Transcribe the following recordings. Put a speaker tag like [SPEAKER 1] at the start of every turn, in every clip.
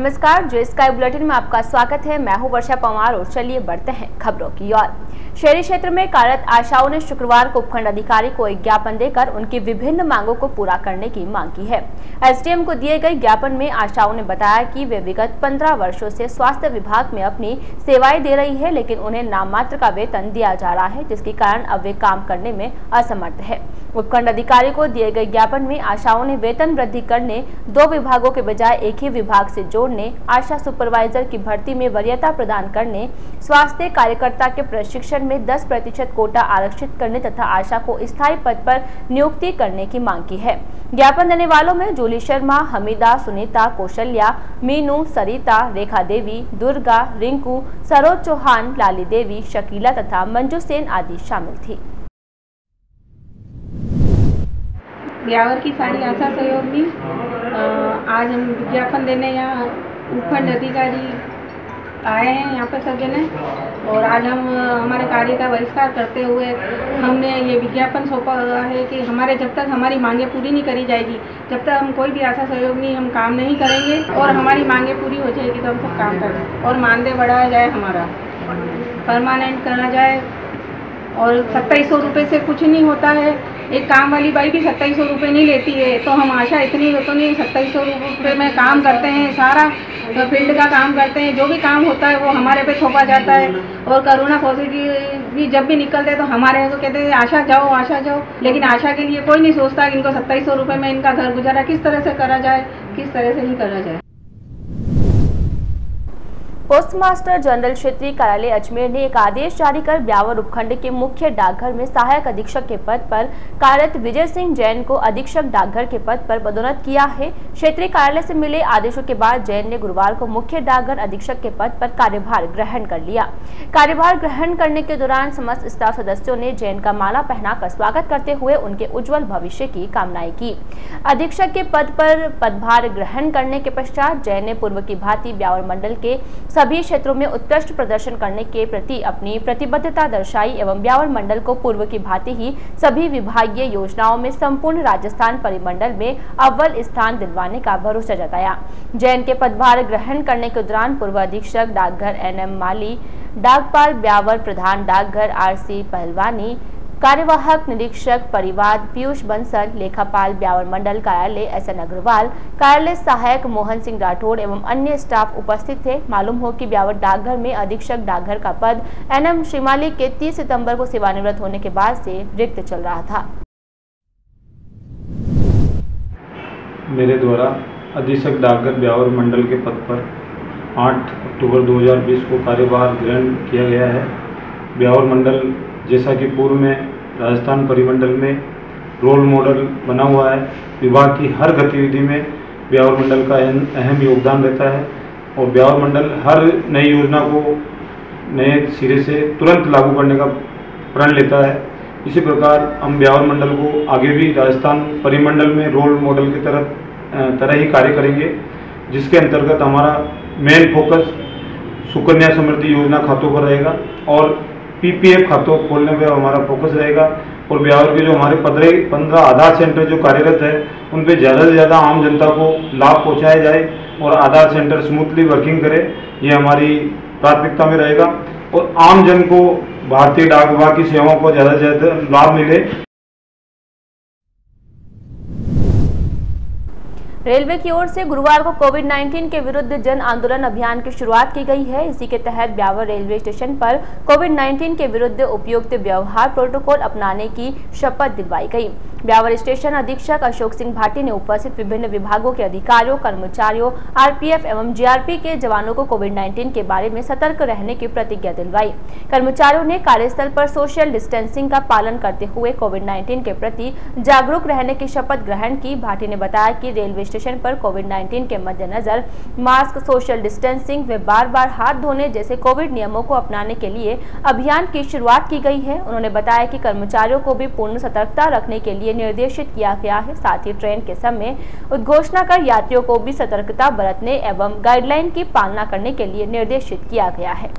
[SPEAKER 1] नमस्कार, जो sky bulletin में आपका स्वागत है। मैं हूं वर्षा पंवार और चलिए बढ़ते हैं खबरों की ओर। शहरी क्षेत्र में कार्यरत आशाओं ने शुक्रवार को उपखंड अधिकारी को एक ज्ञापन देकर उनकी विभिन्न मांगों को पूरा करने की मांग की है। एसडीएम को दिए गए ज्ञापन में आशाओं ने बताया कि वे विगत 15 वर्षों से स्वास्थ्य विभाग में अपनी सेवाएं दे रही है, लेकिन उन्हें नाममात्र का वेतन दिया जा रहा है, जिसके कारण अब वे काम करने में असमर्थ है। उपखंड अधिकारी को दिए गए ज्ञापन में आशाओं ने वेतन वृद्धि करने, 2 विभागों के बजाय एक ही विभाग से जोड़ने, आशा सुपरवाइजर की भर्ती में वरीयता प्रदान करने, स्वास्थ्य कार्यकर्ता के प्रशिक्षण में 10% कोटा आरक्षित करने तथा आशा को स्थायी पद पर नियुक्ति करने की मांग की है। ज्ञापन देने वालों में जूली शर्मा, हमीदा, सुनीता, कौशल्या, मीनू, सरिता, रेखा देवी, दुर्गा, रिंकू, सरोज चौहान, लाली देवी, शकीला तथा मंजू सेन आदि शामिल थी।
[SPEAKER 2] ब्यावर की सारी आशा सहयोगी आज हम विज्ञापन देने यहाँ उपखंड अधिकारी आए हैं यहाँ पर सब जने, और आज हम हमारे कार्य का बहिष्कार करते हुए हमने ये विज्ञापन सौंपा हुआ है कि जब तक हमारी मांगें पूरी नहीं करी जाएगी, जब तक हम कोई भी आशा सहयोगी हम काम नहीं करेंगे और हमारी मांगें पूरी हो जाएगी तो हम सब काम करें और मानदेय बढ़ाया जाए, हमारा परमानेंट करा जाए। और 2700 रुपये से कुछ नहीं होता है। एक काम वाली बाई भी 2700 रुपये नहीं लेती है, तो हम आशा इतनी तो नहीं 2700 रुपये में काम करते हैं, सारा फील्ड का काम करते हैं, जो भी काम होता है वो हमारे पे थोपा जाता है। और कोरोना पॉजिटिव भी जब भी निकलते हैं तो हमारे को कहते हैं आशा जाओ, लेकिन आशा के लिए कोई नहीं सोचता कि इनको 2700 रुपये में इनका घर गुजारा किस तरह से करा जाए, किस तरह से नहीं करा जाए।
[SPEAKER 1] पोस्टमास्टर जनरल क्षेत्रीय कार्यालय अजमेर ने एक आदेश जारी कर ब्यावर उपखंड के मुख्य डाकघर में सहायक अधीक्षक के पद पर कार्यरत विजय सिंह जैन को अधीक्षक डाकघर के पद पर पदोन्नत किया है। क्षेत्रीय कार्यालय से मिले आदेशों के बाद जैन ने गुरुवार को मुख्य डाकघर अधीक्षक के पद पर कार्यभार ग्रहण कर लिया। कार्यभार ग्रहण करने के दौरान समस्त स्टाफ सदस्यों ने जैन का माला पहनाकर स्वागत करते हुए उनके उज्जवल भविष्य की कामनाएं की। अधीक्षक के पद पर पदभार ग्रहण करने के पश्चात जैन ने पूर्व की भांति ब्यावर मंडल के सभी क्षेत्रों में उत्कृष्ट प्रदर्शन करने के प्रति अपनी प्रतिबद्धता दर्शाई एवं ब्यावर मंडल को पूर्व की भांति ही सभी विभागीय योजनाओं में संपूर्ण राजस्थान परिमंडल में अव्वल स्थान दिलवाने का भरोसा जताया। जैन के पदभार ग्रहण करने के दौरान पूर्व अधीक्षक डाकघर NM माली, डाकपाल ब्यावर, प्रधान डाकघर RC पहलवानी, कार्यवाहक निरीक्षक परिवाद पीयूष बंसल, लेखापाल ब्यावर मंडल कार्यालय SN अग्रवाल, कार्यालय सहायक मोहन सिंह राठौड़ एवं अन्य स्टाफ उपस्थित थे। मालूम हो कि ब्यावर डाकघर में अधीक्षक डाकघर का पद NM श्रीमाली के 30 सितंबर को सेवानिवृत्त होने के बाद से रिक्त चल रहा था।
[SPEAKER 3] मेरे द्वारा अधीक्षक डाकघर ब्यावर मंडल के पद पर 8 अक्टूबर 2020 को कार्यभार ग्रहण किया गया है। ब्यावर मंडल जैसा कि पूर्व में राजस्थान परिमंडल में रोल मॉडल बना हुआ है, विभाग की हर गतिविधि में ब्यावर मंडल का अहम योगदान रहता है और ब्यावर मंडल हर नई योजना को नए सिरे से तुरंत लागू करने का प्रण लेता है। इसी प्रकार हम ब्यावर मंडल को आगे भी राजस्थान परिमंडल में रोल मॉडल की तरह ही कार्य करेंगे, जिसके अंतर्गत हमारा मेन फोकस सुकन्या समृद्धि योजना खातों पर रहेगा और PPF खातों खोलने पर हमारा फोकस रहेगा। और ब्यावर के जो हमारे 15 आधार सेंटर जो कार्यरत है उन पे ज़्यादा से ज़्यादा आम जनता को लाभ पहुंचाया जाए और आधार सेंटर स्मूथली वर्किंग करे, ये हमारी प्राथमिकता में रहेगा और आम जन को भारतीय डाक विभाग की सेवाओं को ज़्यादा से ज़्यादा लाभ मिले।
[SPEAKER 1] रेलवे की ओर से गुरुवार को कोविड-19 के विरुद्ध जन आंदोलन अभियान की शुरुआत की गई है। इसी के तहत ब्यावर रेलवे स्टेशन पर कोविड-19 के विरुद्ध उपयुक्त व्यवहार प्रोटोकॉल अपनाने की शपथ दिलवाई गई। ब्यावर स्टेशन अधीक्षक अशोक सिंह भाटी ने उपस्थित विभिन्न विभागों के अधिकारियों, कर्मचारियों, RPF एवं GRP के जवानों को कोविड-19 के बारे में सतर्क रहने की प्रतिज्ञा दिलवाई। कर्मचारियों ने कार्यस्थल पर सोशल डिस्टेंसिंग का पालन करते हुए कोविड-19 के प्रति जागरूक रहने की शपथ ग्रहण की। भाटी ने बताया कि रेलवे स्टेशन पर कोविड-19 के मद्देनजर मास्क, सोशल डिस्टेंसिंग व बार-बार हाथ धोने जैसे कोविड नियमों को अपनाने के लिए अभियान की शुरुआत की गई है। उन्होंने बताया कि कर्मचारियों को भी पूर्ण सतर्कता रखने के लिए निर्देशित किया गया है। साथ ही ट्रेन के समय उद्घोषणा कर यात्रियों को भी सतर्कता बरतने एवं गाइडलाइन की पालना करने के लिए निर्देशित किया गया है।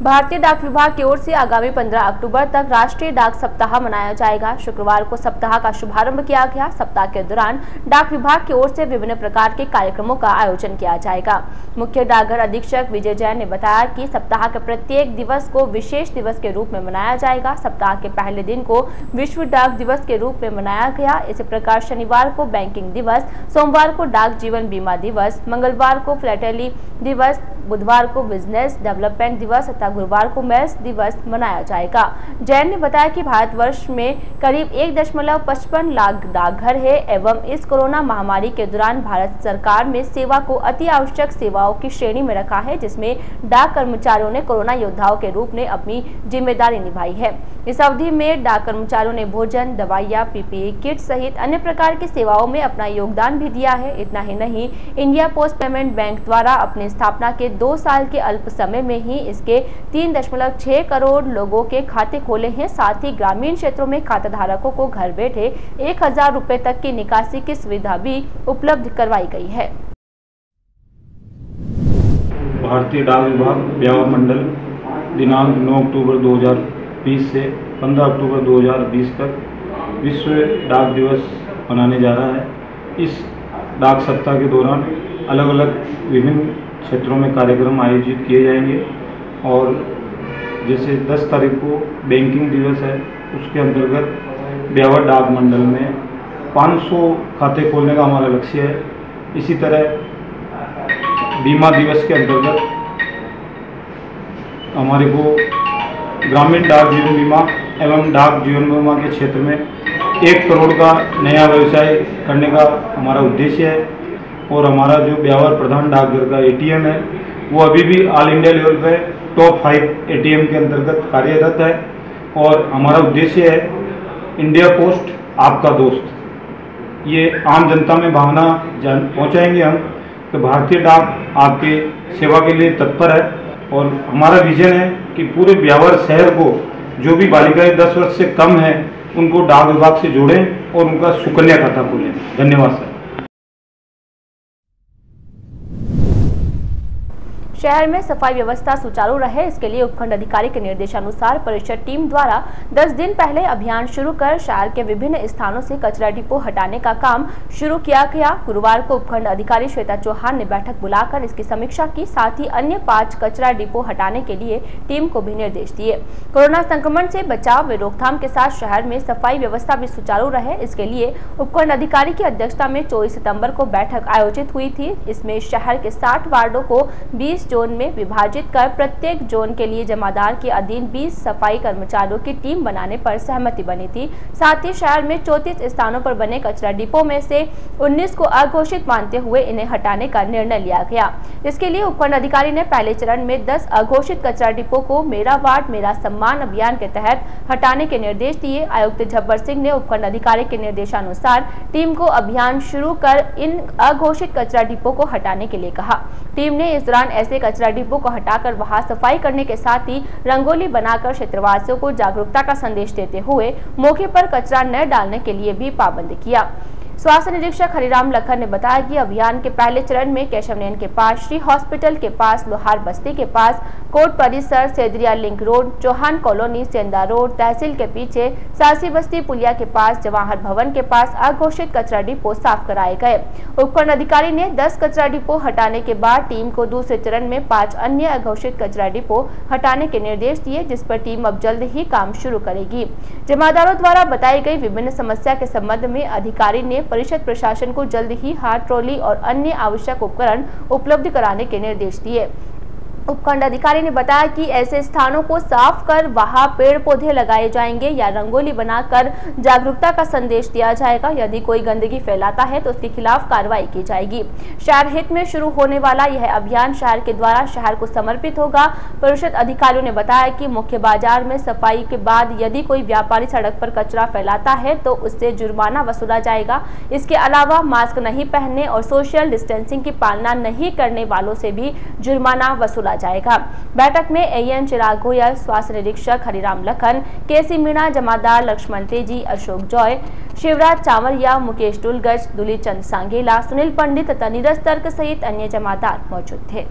[SPEAKER 1] भारतीय डाक विभाग की ओर से आगामी 15 अक्टूबर तक राष्ट्रीय डाक सप्ताह मनाया जाएगा। शुक्रवार को सप्ताह का शुभारंभ किया गया। सप्ताह के दौरान डाक विभाग की ओर से विभिन्न प्रकार के कार्यक्रमों का आयोजन किया जाएगा। मुख्य डाकघर अधीक्षक विजय जैन ने बताया कि सप्ताह के प्रत्येक दिवस को विशेष दिवस के रूप में मनाया जाएगा। सप्ताह के पहले दिन को विश्व डाक दिवस के रूप में मनाया गया। इसी प्रकार शनिवार को बैंकिंग दिवस, सोमवार को डाक जीवन बीमा दिवस, मंगलवार को फिलैटेली दिवस, बुधवार को बिजनेस डेवलपमेंट दिवस तथा गुरुवार को मेल्स दिवस मनाया जाएगा। जैन ने बताया कि भारतवर्ष में करीब 1.55 लाख डाकघर है एवं इस कोरोना महामारी के दौरान भारत सरकार ने सेवा को अति आवश्यक सेवाओं की श्रेणी में रखा है, जिसमें डाक कर्मचारियों ने कोरोना योद्धाओं के रूप में अपनी जिम्मेदारी निभाई है। इस अवधि में डाक कर्मचारियों ने भोजन, दवाइयाँ, पीपीई किट सहित अन्य प्रकार की सेवाओं में अपना योगदान भी दिया है। इतना ही नहीं, इंडिया पोस्ट पेमेंट बैंक द्वारा अपनी स्थापना के 2 साल के अल्प समय में ही इसके 3.6 करोड़ लोगों के खाते खोले हैं। साथ ही ग्रामीण क्षेत्रों में खाता धारकों को घर बैठे 1000 रुपए तक की निकासी की सुविधा भी उपलब्ध करवाई गई है।
[SPEAKER 3] भारतीय डाक विभाग ब्यावर मंडल दिनांक 9 अक्टूबर 2020 से 15 अक्टूबर 2020 तक विश्व डाक दिवस मनाने जा रहा है। इस डाक सप्ताह के दौरान अलग अलग विभिन्न क्षेत्रों में कार्यक्रम आयोजित किए जाएंगे और जैसे 10 तारीख को बैंकिंग दिवस है, उसके अंतर्गत ब्यावर डाक मंडल में 500 खाते खोलने का हमारा लक्ष्य है। इसी तरह बीमा दिवस के अंतर्गत हमारे को ग्रामीण डाक जीवन बीमा एवं डाक जीवन बीमा के क्षेत्र में 1 करोड़ का नया व्यवसाय करने का हमारा उद्देश्य है। और हमारा जो ब्यावर प्रधान डाकघर का एटीएम है वो अभी भी ऑल इंडिया लेवल पे टॉप 5 एटीएम के अंतर्गत कार्यरत है। और हमारा उद्देश्य है इंडिया पोस्ट आपका दोस्त। ये आम जनता में भावना पहुंचाएंगे हम कि भारतीय डाक आपके सेवा के लिए तत्पर है। और हमारा विजन है कि पूरे ब्यावर शहर को जो भी बालिकाएं 10 वर्ष से कम है उनको डाक विभाग से जोड़ें और उनका सुकन्या खाता खोलें। धन्यवाद सर।
[SPEAKER 1] शहर में सफाई व्यवस्था सुचारू रहे, इसके लिए उपखंड अधिकारी के निर्देशानुसार परिषद टीम द्वारा 10 दिन पहले अभियान शुरू कर शहर के विभिन्न स्थानों से कचरा डिपो हटाने का काम शुरू किया गया। गुरुवार को उपखंड अधिकारी श्वेता चौहान ने बैठक बुलाकर इसकी समीक्षा की। साथ ही अन्य 5 कचरा डिपो हटाने के लिए टीम को भी निर्देश दिए। कोरोना संक्रमण से बचाव व रोकथाम के साथ शहर में सफाई व्यवस्था भी सुचारू रहे, इसके लिए उपखंड अधिकारी की अध्यक्षता में 24 सितम्बर को बैठक आयोजित हुई थी। इसमें शहर के 60 वार्डों को 20 जोन में विभाजित कर प्रत्येक जोन के लिए जमादार के अधीन 20 सफाई कर्मचारियों की टीम बनाने पर सहमति बनी थी। साथ ही शहर में 34 स्थानों पर बने कचरा डिपो में से 19 को अघोषित मानते हुए इन्हें हटाने का निर्णय लिया गया। इसके लिए उपखंड अधिकारी ने पहले चरण में 10 अघोषित कचरा डिपो को मेरा वार्ड मेरा सम्मान अभियान के तहत हटाने के निर्देश दिए। आयुक्त झब्बर सिंह ने उपखंड अधिकारी के निर्देशानुसार टीम को अभियान शुरू कर इन अघोषित कचरा डिपो को हटाने के लिए कहा। टीम ने इस दौरान ऐसे कचरा डिपो को हटाकर वहां सफाई करने के साथ ही रंगोली बनाकर क्षेत्रवासियों को जागरूकता का संदेश देते हुए मौके पर कचरा न डालने के लिए भी पाबंद किया। स्वास्थ्य निरीक्षक हरिराम लखन ने बताया कि अभियान के पहले चरण में केशव नयन के पास, श्री हॉस्पिटल के पास, लोहार बस्ती के पास, कोर्ट परिसर, Sedariya link road, Chauhan colony, Senda road, तहसील के पीछे, सासी बस्ती पुलिया के पास, जवाहर भवन के पास अघोषित कचरा डिपो साफ कराए गए। उपखंड अधिकारी ने 10 कचरा डिपो हटाने के बाद टीम को दूसरे चरण में 5 अन्य अघोषित कचरा डिपो हटाने के निर्देश दिए, जिस पर टीम अब जल्द ही काम शुरू करेगी। जमादारों द्वारा बताई गई विभिन्न समस्या के संबंध में अधिकारी ने परिषद प्रशासन को जल्द ही हाथ ट्रॉली और अन्य आवश्यक उपकरण उपलब्ध कराने के निर्देश दिए। उपखंड अधिकारी ने बताया कि ऐसे स्थानों को साफ कर वहां पेड़ पौधे लगाए जाएंगे या रंगोली बनाकर जागरूकता का संदेश दिया जाएगा। यदि कोई गंदगी फैलाता है तो उसके खिलाफ कार्रवाई की जाएगी। शहर हित में शुरू होने वाला यह अभियान शहर के द्वारा शहर को समर्पित होगा। परिषद अधिकारियों ने बताया कि मुख्य बाजार में सफाई के बाद यदि कोई व्यापारी सड़क पर कचरा फैलाता है तो उससे जुर्माना वसूला जाएगा। इसके अलावा मास्क नहीं पहनने और सोशल डिस्टेंसिंग की पालना नहीं करने वालों से भी जुर्माना वसूला जाएगा। बैठक में एएन चिराग गोयल, स्वास्थ्य निरीक्षक हरिराम लखन, केसी मीणा, जमादार लक्ष्मण तेजी, अशोक जॉय, शिवराज चावरिया, मुकेश डुलगज, दुली चंद सांगेला, सुनील पंडित तथा नीरज तर्क सहित अन्य जमादार मौजूद थे।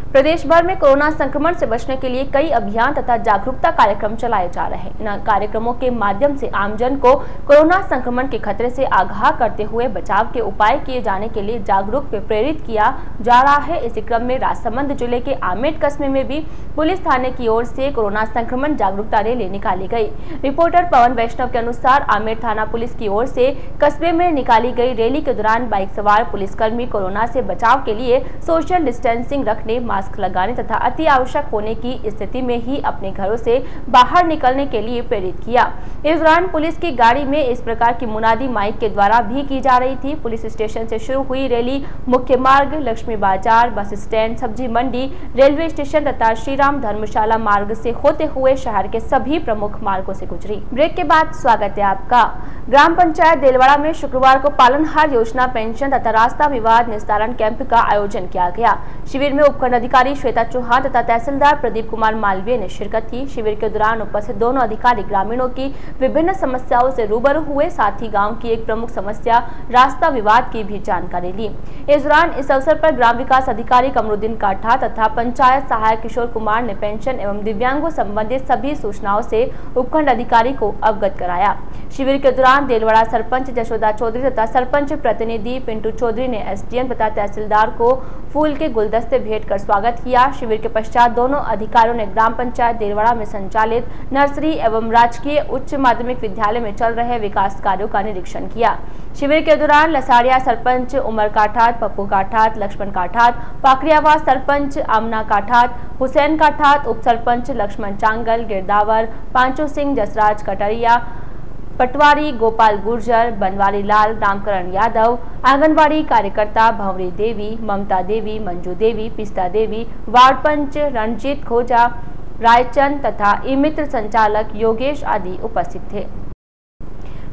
[SPEAKER 1] प्रदेश भर में कोरोना संक्रमण से बचने के लिए कई अभियान तथा जागरूकता कार्यक्रम चलाए जा रहे हैं। इन कार्यक्रमों के माध्यम से आमजन को कोरोना संक्रमण के खतरे से आगाह करते हुए बचाव के उपाय किए जाने के लिए जागरूक व प्रेरित किया जा रहा है। इसी क्रम में राजसमंद जिले के आमेट कस्बे में भी पुलिस थाने की ओर से कोरोना संक्रमण जागरूकता रैली निकाली गई। रिपोर्टर पवन वैष्णव के अनुसार आमेट थाना पुलिस की ओर से कस्बे में निकाली गई रैली के दौरान बाइक सवार पुलिसकर्मी कोरोना से बचाव के लिए सोशल डिस्टेंसिंग रखने, मास्क लगाने तथा अति आवश्यक होने की स्थिति में ही अपने घरों से बाहर निकलने के लिए प्रेरित किया। इस दौरान पुलिस की गाड़ी में इस प्रकार की मुनादी माइक के द्वारा भी की जा रही थी। पुलिस स्टेशन से शुरू हुई रैली मुख्य मार्ग, लक्ष्मी बाजार, बस स्टैंड, सब्जी मंडी, रेलवे स्टेशन तथा श्रीराम धर्मशाला मार्ग से होते हुए शहर के सभी प्रमुख मार्गों से गुजरी। ब्रेक के बाद स्वागत है आपका। ग्राम पंचायत देलवाड़ा में शुक्रवार को पालनहार योजना पेंशन तथा रास्ता विवाद निस्तारण कैंप का आयोजन किया गया। शिविर में उपखंड अधिकारी श्वेता चौहान तथा तहसीलदार प्रदीप कुमार मालवीय ने शिरकत की। शिविर के दौरान उपस्थित दोनों अधिकारी ग्रामीणों की विभिन्न समस्याओं से रूबरू हुए, साथ ही गांव की एक प्रमुख समस्या रास्ता विवाद की भी जानकारी ली। इस दौरान इस अवसर पर ग्राम विकास अधिकारी कमरुद्दीन काठा तथा पंचायत सहायक किशोर कुमार ने पेंशन एवं दिव्यांगों संबंधित सभी सूचनाओं से उपखंड अधिकारी को अवगत कराया। शिविर के दौरान देलवाड़ा सरपंच जशोदा चौधरी तथा सरपंच प्रतिनिधि पिंटू चौधरी ने एसडीएम तथा तहसीलदार को फूल के गुलदस्ते भेंट कर स्वागत किया। शिविर के पश्चात दोनों अधिकारियों ने ग्राम पंचायत देलवाड़ा में संचालित नर्सरी एवं राजकीय उच्च माध्यमिक विद्यालय में चल रहे विकास कार्यों का निरीक्षण किया। शिविर के दौरान लसाड़िया सरपंच उमर काठात, पप्पू काठात, लक्ष्मण काठात, पाकरियावास सरपंच आमना काठात, हुसैन काठात, उप सरपंच लक्ष्मण चांगल, गिरदावर, पांचू सिंह, जसराज कटरिया, पटवारी गोपाल गुर्जर, बनवारी लाल, रामकरण यादव, आंगनबाड़ी कार्यकर्ता भंवरी देवी, ममता देवी, मंजू देवी, पिस्ता देवी, वार्ड पंच रणजीत खोजा, रायचंद तथा ई मित्र संचालक योगेश आदि उपस्थित थे।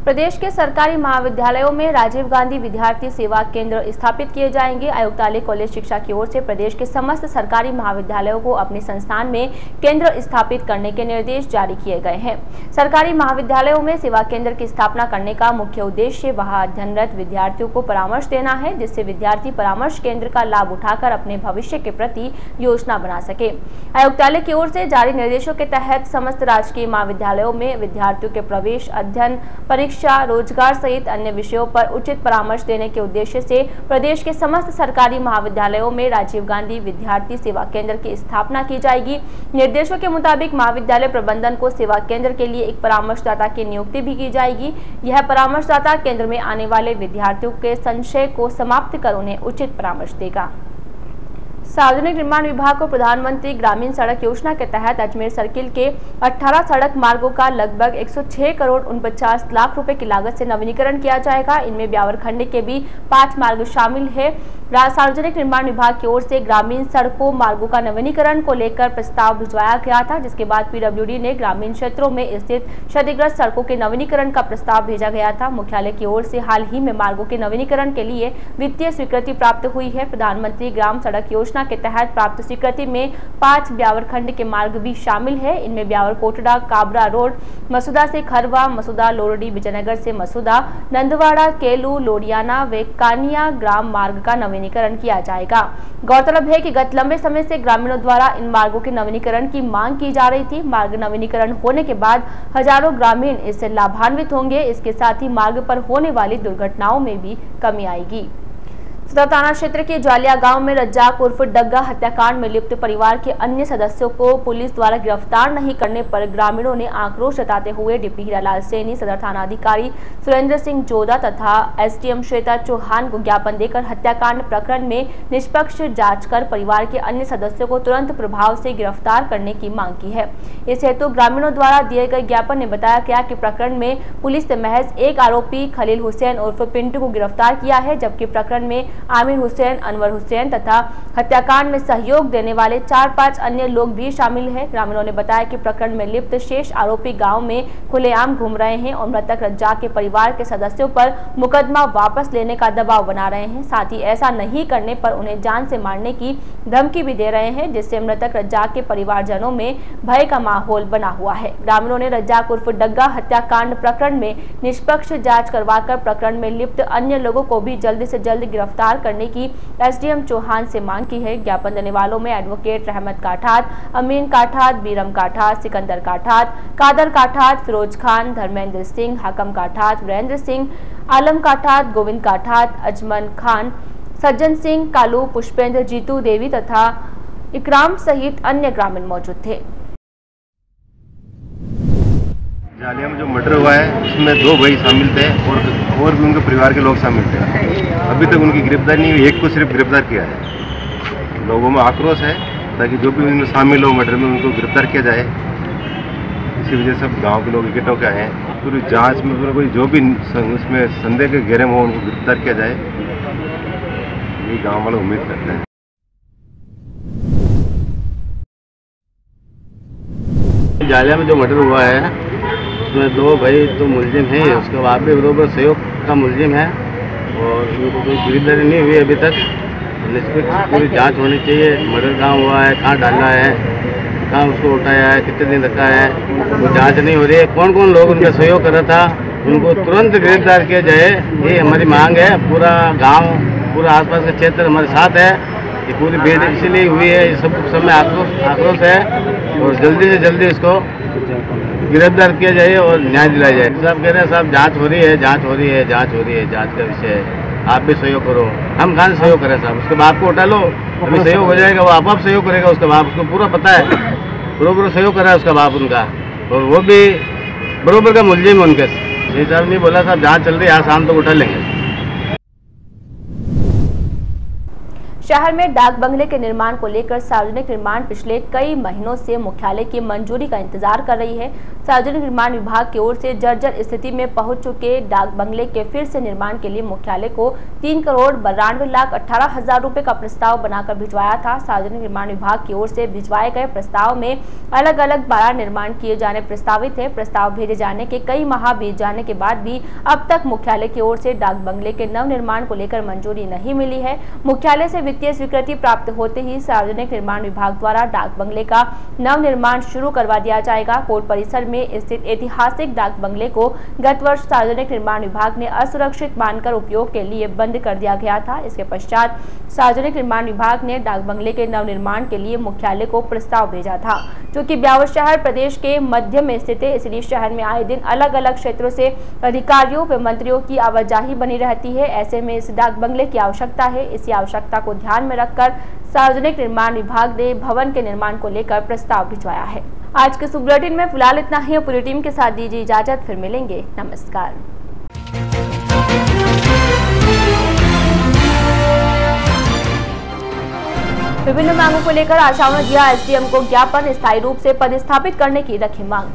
[SPEAKER 1] प्रदेश के सरकारी महाविद्यालयों में राजीव गांधी विद्यार्थी सेवा केंद्र स्थापित किए जाएंगे। आयुक्तालय कॉलेज शिक्षा की ओर से प्रदेश के समस्त सरकारी महाविद्यालयों को अपने संस्थान में केंद्र स्थापित करने के निर्देश जारी किए गए हैं। सरकारी महाविद्यालयों में सेवा केंद्र की स्थापना करने का मुख्य उद्देश्य वहां अध्ययनरत विद्यार्थियों को परामर्श देना है, जिससे विद्यार्थी परामर्श केंद्र का लाभ उठाकर अपने भविष्य के प्रति योजना बना सके। आयुक्तालय की ओर से जारी निर्देशों के तहत समस्त राजकीय महाविद्यालयों में विद्यार्थियों के प्रवेश, अध्ययन, परीक्षा, रोजगार सहित अन्य विषयों पर उचित परामर्श देने के उद्देश्य से प्रदेश के समस्त सरकारी महाविद्यालयों में राजीव गांधी विद्यार्थी सेवा केंद्र की स्थापना की जाएगी। निर्देशों के मुताबिक महाविद्यालय प्रबंधन को सेवा केंद्र के लिए एक परामर्शदाता की नियुक्ति भी की जाएगी। यह परामर्शदाता केंद्र में आने वाले विद्यार्थियों के संशय को समाप्त कर उन्हें उचित परामर्श देगा। सार्वजनिक निर्माण विभाग को प्रधानमंत्री ग्रामीण सड़क योजना के तहत अजमेर सर्किल के 18 सड़क मार्गों का लगभग 106 करोड़ 49 लाख रुपए की लागत से नवीनीकरण किया जाएगा। इनमें ब्यावर खंड के भी 5 मार्ग शामिल है। सार्वजनिक निर्माण विभाग की ओर से ग्रामीण सड़कों मार्गों का नवीनीकरण को लेकर प्रस्ताव भिजवाया गया था, जिसके बाद पीडब्ल्यूडी ने ग्रामीण क्षेत्रों में स्थित क्षतिग्रस्त सड़कों के नवीनीकरण का प्रस्ताव भेजा गया था। मुख्यालय की ओर से हाल ही में मार्गों के नवीनीकरण के लिए वित्तीय स्वीकृति प्राप्त हुई है। प्रधानमंत्री ग्राम सड़क योजना के तहत प्राप्त स्वीकृति में 5 ब्यावर खंड के मार्ग भी शामिल है। इनमें ब्यावर कोटड़ा काबरा रोड, मसूदा से खरवा, मसूदा लोरडी विजयनगर से मसूदा, नंदवाड़ा केलू लोरियाना व कानिया ग्राम मार्ग का नवीनीकरण किया जाएगा। गौरतलब है कि गत लंबे समय से ग्रामीणों द्वारा इन मार्गों के नवीनीकरण की मांग की जा रही थी। मार्ग नवीनीकरण होने के बाद हजारों ग्रामीण इससे लाभान्वित होंगे। इसके साथ ही मार्ग पर होने वाली दुर्घटनाओं में भी कमी आएगी। सदर थाना क्षेत्र के ज्वालिया गांव में रज्जाक उर्फ डग्गा हत्याकांड में लिप्त परिवार के अन्य सदस्यों को पुलिस द्वारा गिरफ्तार नहीं करने पर ग्रामीणों ने आक्रोश जताते हुए डिप्टी हीरालाल सैनी, सदर थाना अधिकारी सुरेंद्र सिंह जोधा तथा एसडीएम श्वेता चौहान को ज्ञापन देकर हत्याकांड प्रकरण में निष्पक्ष जांच कर परिवार के अन्य सदस्यों को तुरंत प्रभाव से गिरफ्तार करने की मांग की है। इस हेतु ग्रामीणों द्वारा दिए गए ज्ञापन में बताया गया कि प्रकरण में पुलिस ने महज एक आरोपी खलील हुसैन उर्फ पिंटू को गिरफ्तार किया है, जबकि प्रकरण में आमिर हुसैन, अनवर हुसैन तथा हत्याकांड में सहयोग देने वाले 4-5 अन्य लोग भी शामिल हैं। ग्रामीणों ने बताया कि प्रकरण में लिप्त शेष आरोपी गांव में खुलेआम घूम रहे हैं और मृतक रज्जाक के परिवार के सदस्यों पर मुकदमा वापस लेने का दबाव बना रहे हैं। साथ ही ऐसा नहीं करने पर उन्हें जान से मारने की धमकी भी दे रहे हैं, जिससे मृतक रज्जाक के परिवारजनों में भय का माहौल बना हुआ है। ग्रामीणों ने रज्जाक उर्फ डग्गा हत्याकांड प्रकरण में निष्पक्ष जाँच करवाकर प्रकरण में लिप्त अन्य लोगों को भी जल्द से जल्द गिरफ्तार गिरफ्तार करने की एसडीएम चौहान से मांग की है। ज्ञापन देने वालों में एडवोकेट रहमत काठात, अमीन काठात, बीरम काठात, सिकंदर काठात, कादर काठात, फिरोज खान, धर्मेंद्र सिंह, हाकम काठात, वीरेंद्र सिंह, आलम काठात, गोविंद काठात, अजमन खान, सज्जन सिंह, कालू, पुष्पेंद्र, जीतू देवी तथा इकराम सहित अन्य ग्रामीण मौजूद थे।
[SPEAKER 4] जालिया में जो मर्डर हुआ है उसमें 2 भाई शामिल थे और भी उनके परिवार के लोग शामिल थे। अभी तक उनकी गिरफ्तारी नहीं हुई, एक को सिर्फ गिरफ्तार किया है। लोगों में आक्रोश है ताकि जो भी उनमें शामिल हो मर्डर में उनको गिरफ्तार किया जाए। इसी वजह से गांव के लोग इकट्ठे होकर आए हैं। पूरी जांच में कोई जो भी उसमें संदेह के घेरे में हो उनको गिरफ्तार किया जाए, ये गाँव वाले उम्मीद करते हैं।
[SPEAKER 5] जालिया में जो मर्डर हुआ है उसमें 2 भाई तो मुलजिम हैं, उसके बाद भी बराबर सहयोग का मुलजिम है और उनको कोई गिरफ्तारी नहीं हुई अभी तक। निष्पक्ष पूरी जांच होनी चाहिए। मर्डर कहाँ हुआ है, कहाँ डाला है, कहाँ उसको उठाया है, कितने दिन रखा है, वो जांच नहीं हो रही है। कौन कौन लोग उनका सहयोग कर रहा था उनको तुरंत गिरफ्तार किया जाए, ये हमारी मांग है। पूरा गाँव, पूरा आसपास का क्षेत्र हमारे साथ है। ये पूरी भीड़ इसीलिए हुई है, ये सब में आक्रोश है और जल्दी से जल्दी इसको गिरफ्तार किया जाए और न्याय दिलाया जाए। साहब कह रहे हैं साहब जांच हो रही है, जांच हो रही है, जांच हो रही है, जांच का विषय है, आप भी सहयोग करो। हम कहाँ से सहयोग करें साहब? उसके बाप को उठा लो, अभी सहयोग हो जाएगा, वो आप सहयोग करेगा। उसका बाप, उसको पूरा पता है, बरोबर सहयोग कर रहा है उसका बाप उनका, और वो भी बरोबर का मुलजिम है उनके। यही साहब नहीं बोला साहब जाँच चल रही है, आज शाम तक उठा लेंगे।
[SPEAKER 1] शहर में डाक बंगले के निर्माण को लेकर सार्वजनिक निर्माण पिछले कई महीनों से मुख्यालय की मंजूरी का इंतजार कर रही है। सार्वजनिक निर्माण विभाग की ओर से जर्जर स्थिति में पहुंच चुके डाक बंगले के फिर से निर्माण के लिए मुख्यालय को 3,92,18,000 रुपए का प्रस्ताव बनाकर भिजवाया था। सार्वजनिक निर्माण विभाग की ओर से भिजवाए गए प्रस्ताव में अलग अलग 12 निर्माण किए जाने प्रस्तावित है। प्रस्ताव भेजे जाने के कई माह बीत जाने के बाद भी अब तक मुख्यालय की ओर से डाक बंगले के नव निर्माण को लेकर मंजूरी नहीं मिली है। मुख्यालय से वित्तीय स्वीकृति प्राप्त होते ही सार्वजनिक निर्माण विभाग द्वारा डाक बंगले का नव निर्माण शुरू करवा दिया जाएगा। कोर्ट परिसर में स्थित ऐतिहासिक डाक बंगले को गत वर्ष सार्वजनिक निर्माण विभाग ने असुरक्षित मानकर उपयोग के लिए बंद कर दिया गया था। इसके पश्चात सार्वजनिक निर्माण विभाग ने डाक बंगले के नव निर्माण के लिए मुख्यालय को प्रस्ताव भेजा था। क्योंकि ब्यावर शहर प्रदेश के मध्य में स्थित है, इसलिए शहर में आए दिन अलग अलग क्षेत्रों से अधिकारियों व मंत्रियों की आवाजाही बनी रहती है। ऐसे में इस डाक बंगले की आवश्यकता है। इसी आवश्यकता को ध्यान में रखकर सार्वजनिक निर्माण विभाग ने भवन के निर्माण को लेकर प्रस्ताव भिजवाया है। आज के बुलेटिन में फिलहाल इतना ही। पूरी टीम के साथ दीजिए इजाजत, फिर मिलेंगे। नमस्कार। विभिन्न मांगों को लेकर आशाओं ने दिया एसडीएम को ज्ञापन, स्थायी रूप से पदस्थापित करने की रखी मांग।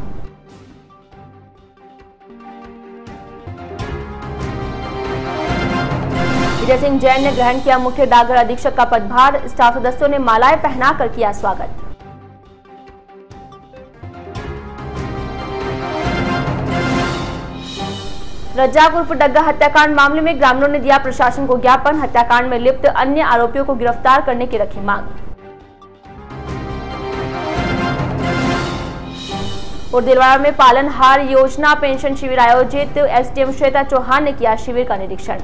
[SPEAKER 1] विजय सिंह जैन ने ग्रहण किया मुख्य डाकघर अधीक्षक का पदभार, स्टाफ सदस्यों ने मालाएं पहनाकर किया स्वागत। रज्जाक उर्फ डग्गा हत्याकांड मामले में ग्रामीणों ने दिया प्रशासन को ज्ञापन, हत्याकांड में लिप्त अन्य आरोपियों को गिरफ्तार करने की रखी मांग। और दिलवाड़ा में पालनहार योजना पेंशन शिविर आयोजित, एसडीएम श्वेता चौहान ने किया शिविर का निरीक्षण।